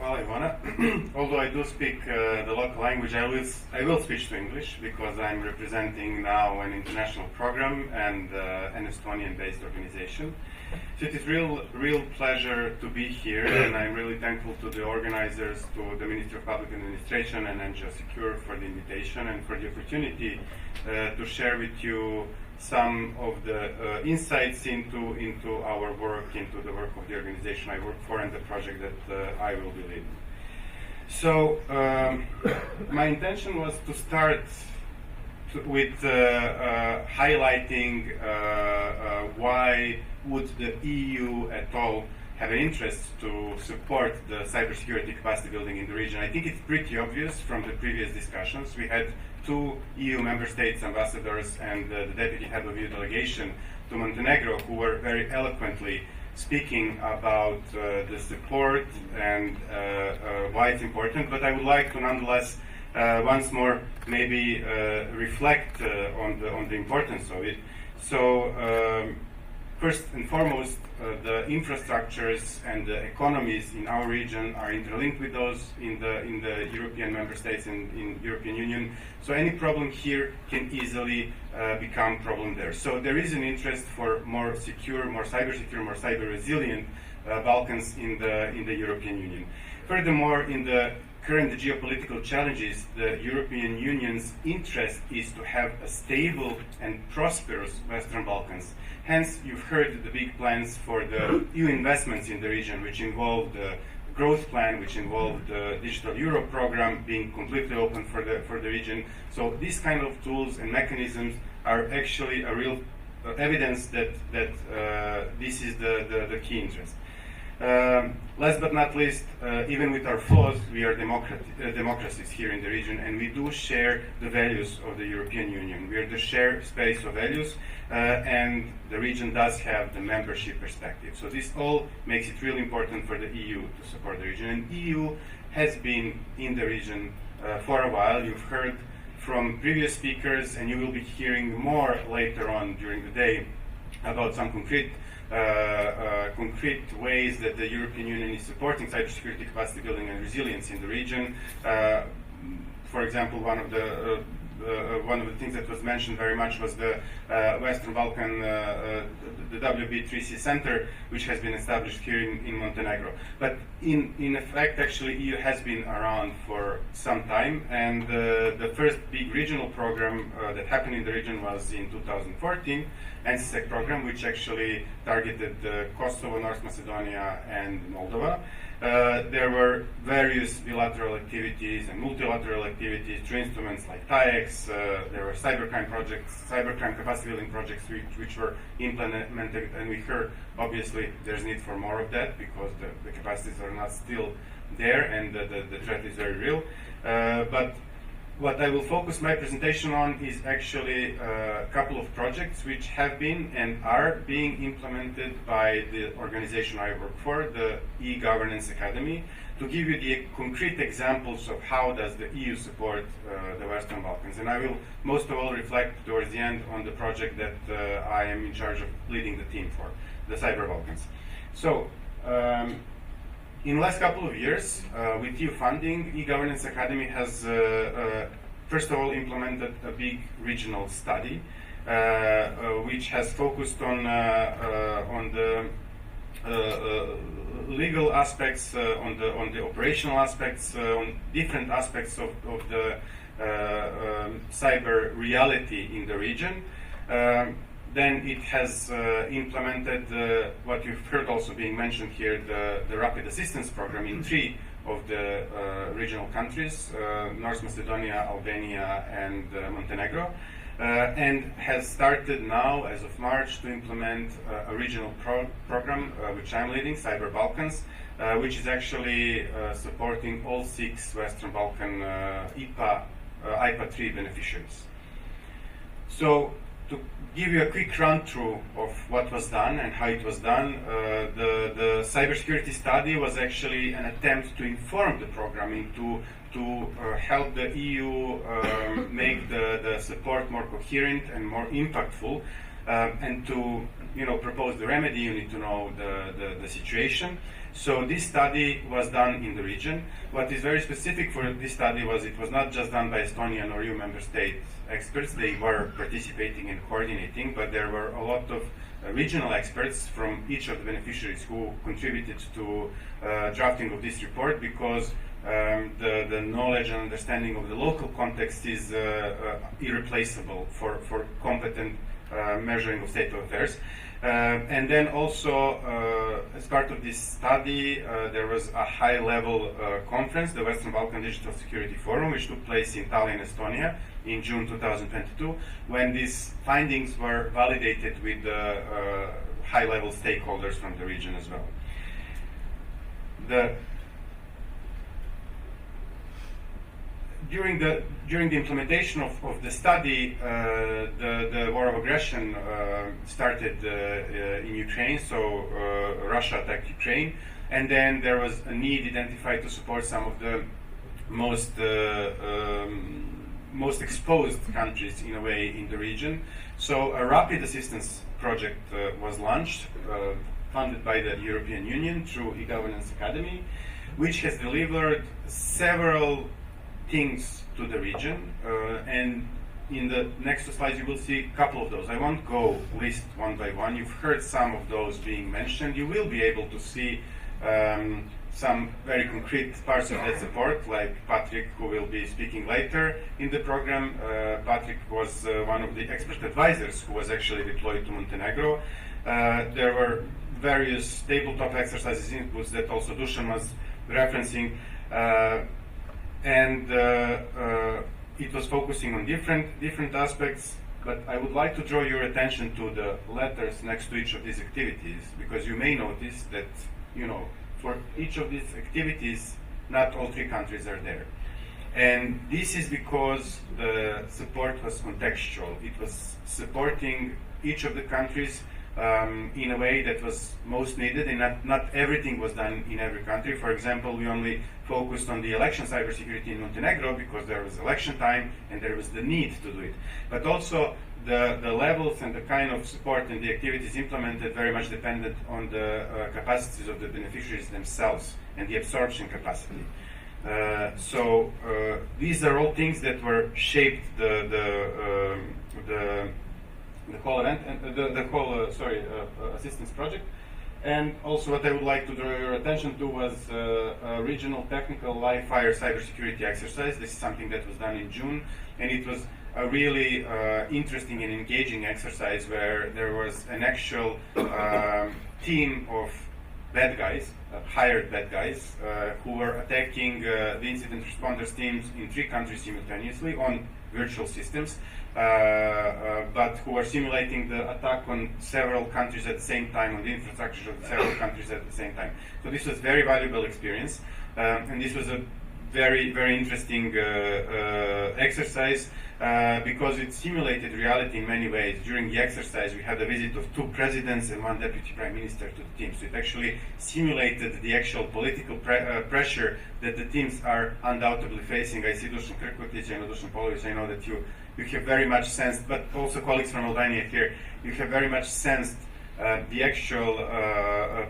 Hvala Ivana. Although I do speak the local language, I will switch to English because I'm representing now an international program and an Estonian-based organization. So it is real pleasure to be here, and I'm really thankful to the organizers, to the Ministry of Public Administration and NGO Secure for the invitation and for the opportunity to share with you some of the insights into our work, into the work of the organization I work for and the project that I will be leading. So my intention was to start with highlighting why would the EU at all have an interest to support the cybersecurity capacity building in the region. I think it's pretty obvious from the previous discussions. We had 2 EU member states ambassadors and the deputy head of EU delegation to Montenegro who were very eloquently speaking about the support and why it's important. But I would like to nonetheless once more maybe reflect on the importance of it. So first and foremost, the infrastructures and the economies in our region are interlinked with those in the European member states and in European Union. So any problem here can easily become problem there. So there is an interest for more secure, more cyber resilient Balkans in the European Union. Furthermore, in the current geopolitical challenges, the European Union's interest is to have a stable and prosperous Western Balkans. Hence, you've heard the big plans for the EU investments in the region, which involve the growth plan, which involved the Digital Europe program being completely open for the region. So these kind of tools and mechanisms are actually a real evidence that this is the key interest. Last but not least, even with our flaws, we are democracies here in the region, and we do share the values of the European Union. We are the shared space of values, and the region does have the membership perspective. So this all makes it really important for the EU to support the region. And EU has been in the region for a while. You've heard from previous speakers, and you will be hearing more later on during the day about some concrete ways that the European Union is supporting cybersecurity capacity building and resilience in the region. For example, one of the things that was mentioned very much was the Western Balkan, the WB3C Center, which has been established here in Montenegro. But in effect, actually, EU has been around for some time, and the first big regional program that happened in the region was in 2014, NCSEC program, which actually targeted Kosovo, North Macedonia, and Moldova. There were various bilateral activities and multilateral activities through instruments like TAEX. There were cybercrime projects, cybercrime capacity building projects which were implemented, and we heard obviously there's need for more of that because the capacities are not still there and the threat is very real. But what I will focus my presentation on is actually a couple of projects which have been and are being implemented by the organization I work for, the e-Governance Academy, to give you the concrete examples of how does the EU support the Western Balkans. And I will most of all reflect towards the end on the project that I am in charge of leading the team for, the Cyber Balkans. So, in the last couple of years, with EU funding, e-Governance Academy has, first of all, implemented a big regional study, which has focused on the legal aspects, on the operational aspects, on different aspects of the cyber reality in the region. Then it has implemented what you've heard also being mentioned here, the Rapid Assistance Program in 3 of the regional countries, North Macedonia, Albania, and Montenegro, and has started now, as of March, to implement a regional program, which I'm leading, Cyber Balkans, which is actually supporting all 6 Western Balkan IPA 3 beneficiaries. So, to give you a quick run-through of what was done and how it was done, the cybersecurity study was actually an attempt to inform the programming to help the EU make the support more coherent and more impactful. and to propose the remedy, you need to know the situation. So this study was done in the region. What is very specific for this study was it was not just done by Estonian or EU member state experts. They were participating and coordinating, but there were a lot of regional experts from each of the beneficiaries who contributed to drafting of this report, because the knowledge and understanding of the local context is irreplaceable for competent measuring of state of affairs. And then also, as part of this study, there was a high-level conference, the Western Balkan Digital Security Forum, which took place in Tallinn, Estonia, in June 2022, when these findings were validated with high-level stakeholders from the region as well. During the implementation of the study, the war of aggression started in Ukraine, so Russia attacked Ukraine, and then there was a need identified to support some of the most exposed countries in a way in the region. So a rapid assistance project was launched, funded by the European Union through e-Governance Academy, which has delivered several things to the region, and in the next two slides you will see a couple of those. I won't go list one by one. You've heard some of those being mentioned. You will be able to see some very concrete parts of that support, like Patrick, who will be speaking later in the program. Patrick was one of the expert advisors who was actually deployed to Montenegro. There were various tabletop exercises inputs that also Dusan was referencing. And it was focusing on different aspects, but I would like to draw your attention to the letters next to each of these activities, because you may notice that, for each of these activities, not all three countries are there. And this is because the support was contextual. It was supporting each of the countries in a way that was most needed, and not everything was done in every country. For example, we only focused on the election cybersecurity in Montenegro because there was election time and there was the need to do it. But also the levels and the kind of support and the activities implemented very much depended on the capacities of the beneficiaries themselves and the absorption capacity. So these are all things that were shaped the whole event and the whole assistance project. And also what I would like to draw your attention to was a regional technical live fire cybersecurity exercise. This is something that was done in June, and it was a really interesting and engaging exercise where there was an actual team of bad guys, hired bad guys, who were attacking the incident responders teams in 3 countries simultaneously on virtual systems, but who are simulating the attack on several countries at the same time, on the infrastructure of several countries at the same time. So this was very valuable experience, and this was a very, very interesting exercise because it simulated reality in many ways. During the exercise, we had a visit of 2 presidents and 1 deputy prime minister to the team. So it actually simulated the actual political pressure that the teams are undoubtedly facing. I see Dusan Krkotic and Dusan Polovic. I know that you have very much sensed, but also colleagues from Albania here, you have very much sensed the actual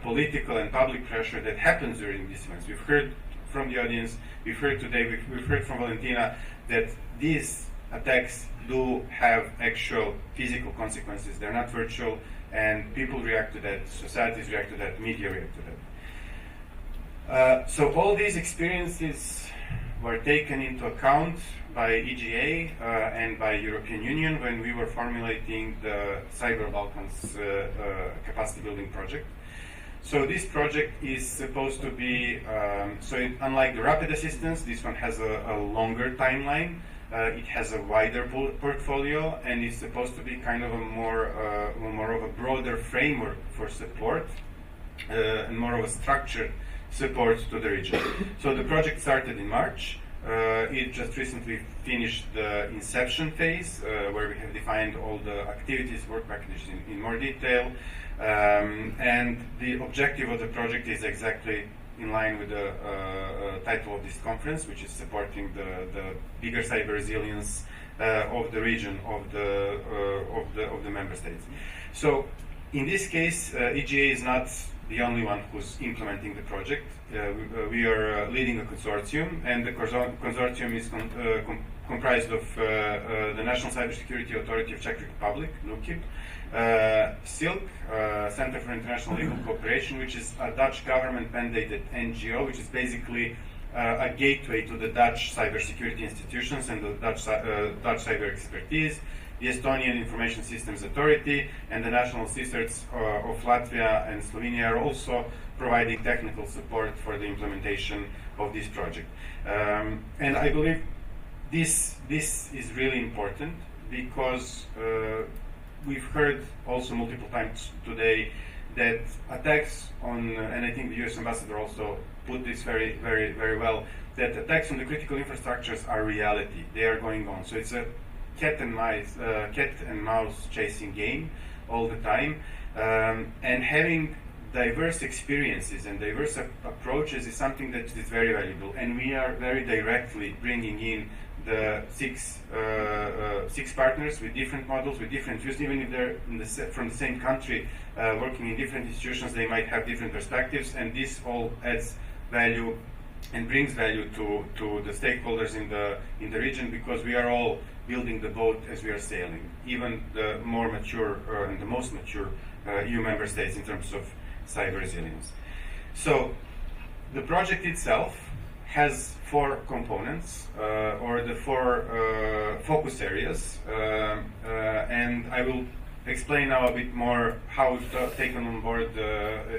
political and public pressure that happens during these events. We've heard from the audience, we've heard today, we've heard from Valentina that these attacks do have actual physical consequences. They're not virtual, and people react to that, societies react to that, media react to that. So all these experiences were taken into account by EGA and by European Union when we were formulating the Cyber Balkans capacity building project. So this project is supposed to be, unlike the rapid assistance, this one has a longer timeline. It has a wider portfolio, and it's supposed to be kind of a more of a broader framework for support and more of a structured support to the region. So the project started in March. It just recently finished the inception phase, where we have defined all the activities, work packages in more detail. And the objective of the project is exactly in line with the title of this conference, which is supporting the bigger cyber resilience of the region, of the member states. So in this case, EGA is not the only one who's implementing the project. We are leading a consortium, and the consortium is comprised of the National Cybersecurity Authority of Czech Republic, NUKIB, SILC, Center for International Legal Cooperation, which is a Dutch government-mandated NGO, which is basically a gateway to the Dutch cybersecurity institutions and the Dutch cyber expertise, the Estonian Information Systems Authority, and the national sisters of Latvia and Slovenia are also providing technical support for the implementation of this project. And I believe this is really important because we've heard also multiple times today that attacks on, and I think the US ambassador also put this very well, that attacks on the critical infrastructures are reality. They are going on. So it's a cat and mouse chasing game all the time, and having diverse experiences and diverse approaches is something that is very valuable. And we are very directly bringing in the six partners with different models, with different views. Even if they're from the same country, working in different institutions, they might have different perspectives, and this all adds value and brings value to the stakeholders in the region, because we are all building the boat as we are sailing, even the more mature and the most mature EU member states in terms of cyber resilience. So the project itself has 4 components, or the 4 focus areas, and I will explain now a bit more how we've taken on board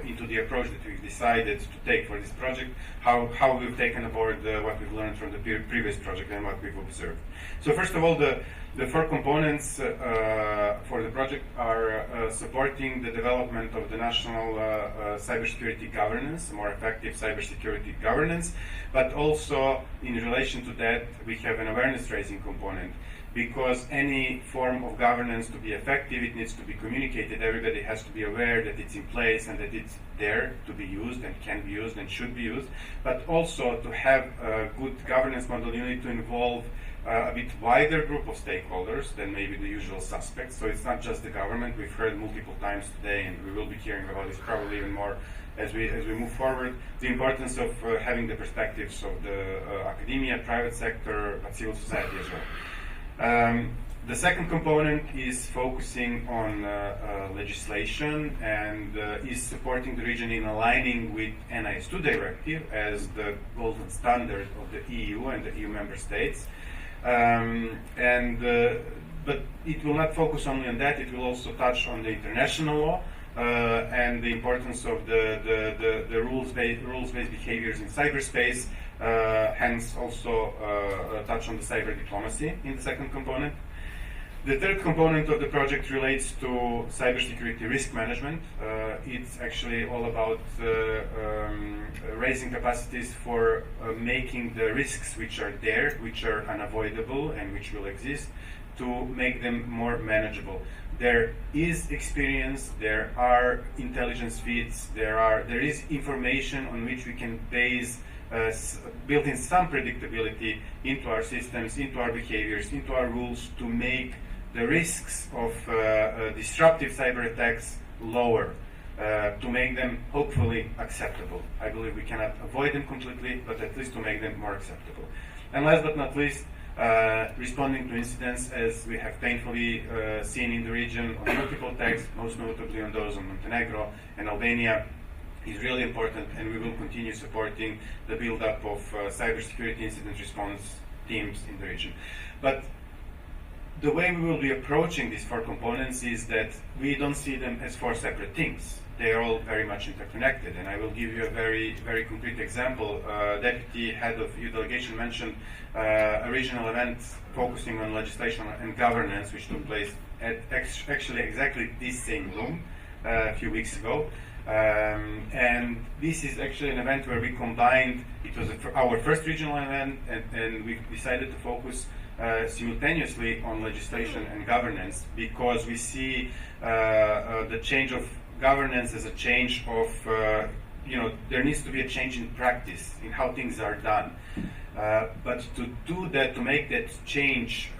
into the approach that we've decided to take for this project, how we've taken aboard what we've learned from the previous project and what we've observed. So first of all, the 4 components for the project are supporting the development of the national cybersecurity governance, more effective cybersecurity governance, but also in relation to that we have an awareness raising component, because any form of governance to be effective, it needs to be communicated. Everybody has to be aware that it's in place and that it's there to be used and can be used and should be used. But also to have a good governance model, you need to involve a bit wider group of stakeholders than maybe the usual suspects. So it's not just the government. We've heard multiple times today, and we will be hearing about this probably even more as we move forward, the importance of having the perspectives of the academia, private sector, but civil society as well. The second component is focusing on legislation and is supporting the region in aligning with NIS2 directive as the golden standard of the EU and the EU member states. But it will not focus only on that, it will also touch on the international law and the importance of the rules-based behaviors in cyberspace, hence also touch on the cyber diplomacy in the second component. The third component of the project relates to cybersecurity risk management. It's actually all about raising capacities for making the risks which are there, which are unavoidable and which will exist, to make them more manageable. There is experience, there are intelligence feeds, there is information on which we can base build in some predictability into our systems, into our behaviors, into our rules, to make the risks of disruptive cyber attacks lower, to make them hopefully acceptable. I believe we cannot avoid them completely, but at least to make them more acceptable. And last but not least, responding to incidents, as we have painfully seen in the region on multiple attacks, most notably on those on Montenegro and Albania, is really important, and we will continue supporting the build-up of cybersecurity incident response teams in the region. But the way we will be approaching these 4 components is that we don't see them as 4 separate things. They are all very much interconnected, and I will give you a very concrete example. Deputy Head of EU Delegation mentioned a regional event focusing on legislation and governance, which took place at actually exactly this same room a few weeks ago. And this is actually an event where we combined, it was our first regional event, and we decided to focus simultaneously on legislation and governance, because we see the change of governance as a change of there needs to be a change in practice in how things are done. But to do that, to make that change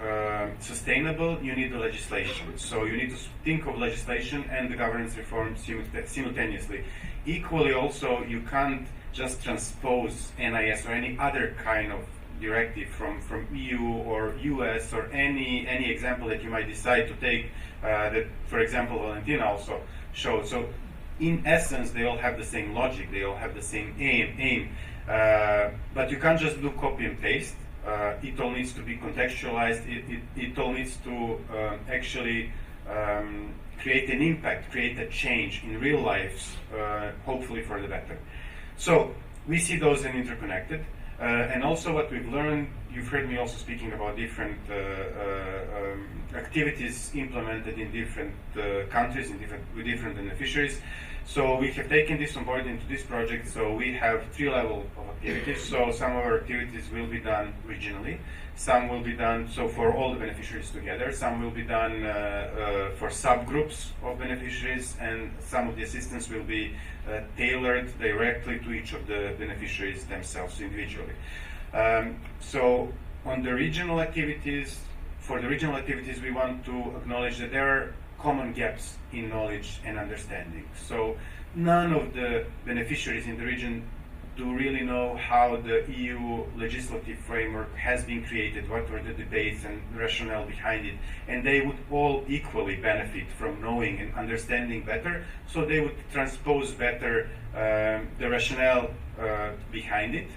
sustainable, you need the legislation. So you need to think of legislation and the governance reform simultaneously. Equally, also, you can't just transpose NIS or any other kind of directive from EU or US or any example that you might decide to take that, for example, Valentina also showed. So in essence, they all have the same logic, they all have the same aim. But you can't just do copy and paste. It all needs to be contextualized. It all needs to actually create an impact, create a change in real lives, hopefully for the better. So we see those as interconnected. And also what we've learned, you've heard me also speaking about different activities implemented in different countries, with different beneficiaries. So we have taken this on board into this project. So we have 3 levels of activities. So some of our activities will be done regionally. Some will be done for all the beneficiaries together. Some will be done for subgroups of beneficiaries, and some of the assistance will be tailored directly to each of the beneficiaries themselves individually. So on the regional activities, we want to acknowledge that there are common gaps in knowledge and understanding. So none of the beneficiaries in the region do really know how the EU legislative framework has been created, what were the debates and rationale behind it, and they would all equally benefit from knowing and understanding better, so they would transpose better the rationale behind it.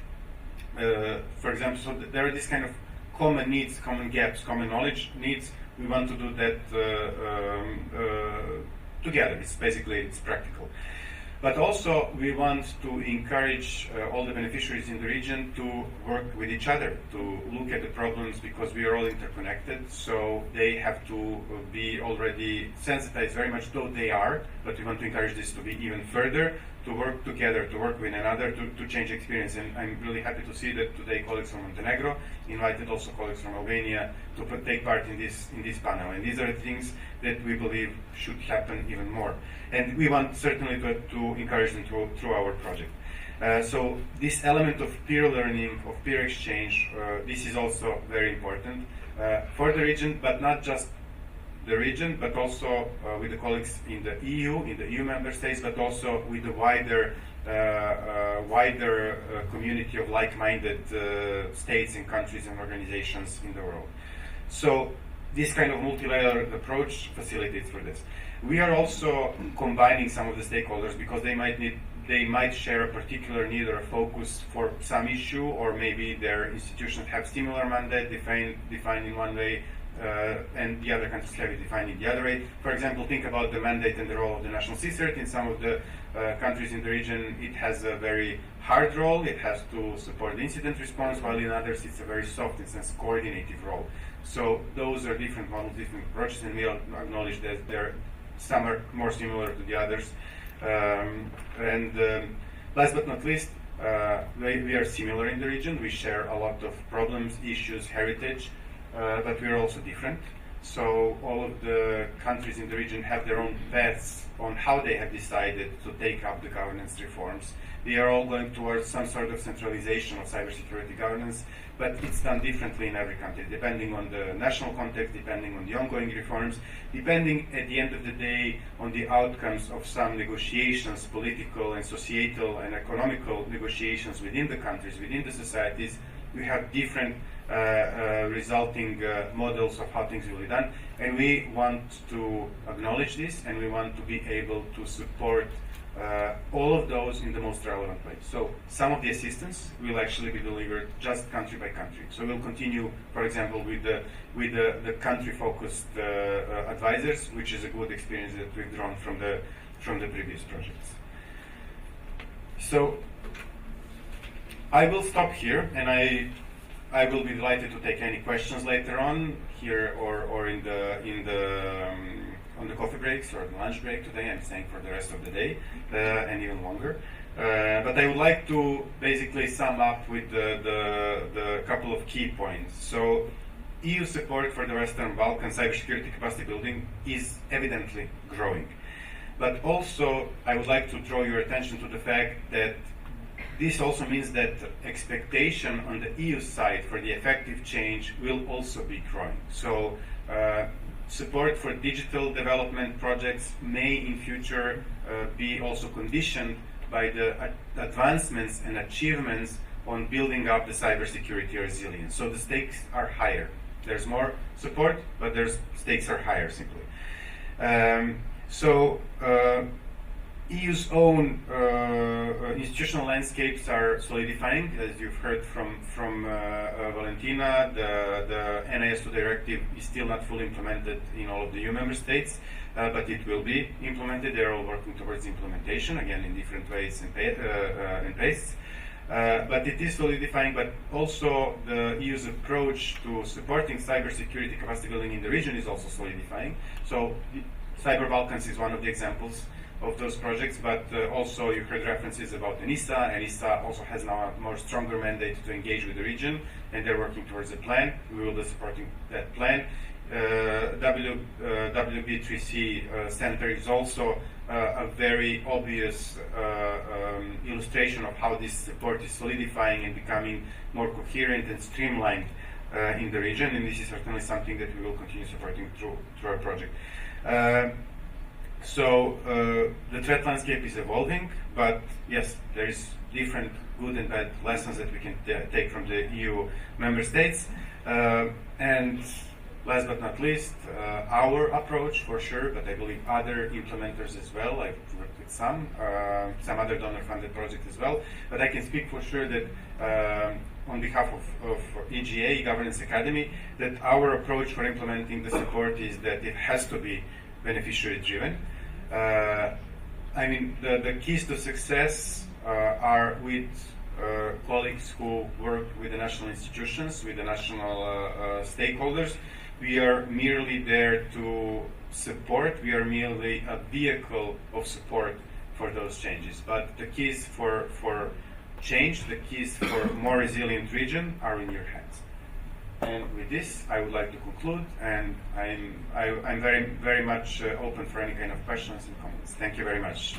For example, so there are these kind of common needs, common gaps, common knowledge needs. We want to do that together. It's practical. But also we want to encourage all the beneficiaries in the region to work with each other, to look at the problems, because we are all interconnected. So they have to be already sensitized very much, though they are, but we want to encourage this to be even further, to work together, to work with another, to change experience. And I'm really happy to see that today colleagues from Montenegro invited also colleagues from Albania to take part in this panel. And these are the things that we believe should happen even more. And we want certainly to encourage them through our project. So this element of peer learning, of peer exchange, this is also very important for the region, but not just the region, but also with the colleagues in the EU member states, but also with the wider community of like-minded states and countries and organizations in the world. So this kind of multi-layered approach facilitates for this. We are also combining some of the stakeholders because they might share a particular need or a focus for some issue, or maybe their institutions have similar mandate defined in one way, and the other countries have it defined in the other way. For example, think about the mandate and the role of the national CSIRT. In some of the countries in the region, it has a very hard role. It has to support the incident response, while in others it's a very soft, in a sense, coordinative role. So those are different models, different approaches, and we acknowledge that some are more similar to the others. Last but not least, we are similar in the region. We share a lot of problems, issues, heritage, but we are also different. So all of the countries in the region have their own paths on how they have decided to take up the governance reforms. They are all going towards some sort of centralization of cybersecurity governance, but it's done differently in every country, depending on the national context, depending on the ongoing reforms, depending at the end of the day on the outcomes of some negotiations, political and societal and economical negotiations within the countries, within the societies. We have different resulting models of how things will be done, and we want to acknowledge this, and we want to be able to support all of those in the most relevant way. So some of the assistance will actually be delivered just country by country. So we'll continue, for example, with the country-focused advisors, which is a good experience that we've drawn from the previous projects. So I will stop here, and I will be delighted to take any questions later on here or on the coffee breaks or the lunch break today. I'm staying for the rest of the day and even longer. But I would like to basically sum up with the couple of key points. So EU support for the Western Balkan cybersecurity capacity building is evidently growing. But also, I would like to draw your attention to the fact that this also means that expectation on the EU side for the effective change will also be growing. So support for digital development projects may in future be also conditioned by the advancements and achievements on building up the cybersecurity resilience. So the stakes are higher. There's more support, but stakes are higher simply. EU's own institutional landscapes are solidifying, as you've heard from Valentina. The NIS2 directive is still not fully implemented in all of the EU member states, but it will be implemented. They're all working towards implementation, again in different ways and paces. But it is solidifying, but also the EU's approach to supporting cybersecurity capacity building in the region is also solidifying. So Cyber Balkans is one of the examples of those projects, but also you heard references about ENISA. ENISA also has now a more stronger mandate to engage with the region, and they're working towards a plan. We will be supporting that plan. WB3C Center is also a very obvious illustration of how this support is solidifying and becoming more coherent and streamlined in the region, and this is certainly something that we will continue supporting through our project. The threat landscape is evolving, but yes, there is different good and bad lessons that we can take from the EU member states. And last but not least, our approach for sure, but I believe other implementers as well. I've worked with some other donor-funded projects as well. But I can speak for sure that on behalf of EGA, Governance Academy, that our approach for implementing the support is that it has to be beneficiary-driven. I mean, the keys to success are with colleagues who work with the national institutions, with the national stakeholders. We are merely there to support. We are merely a vehicle of support for those changes. But the keys for change, the keys for a more resilient region are in your hands. And with this, I would like to conclude, and I'm very, very much open for any kind of questions and comments. Thank you very much.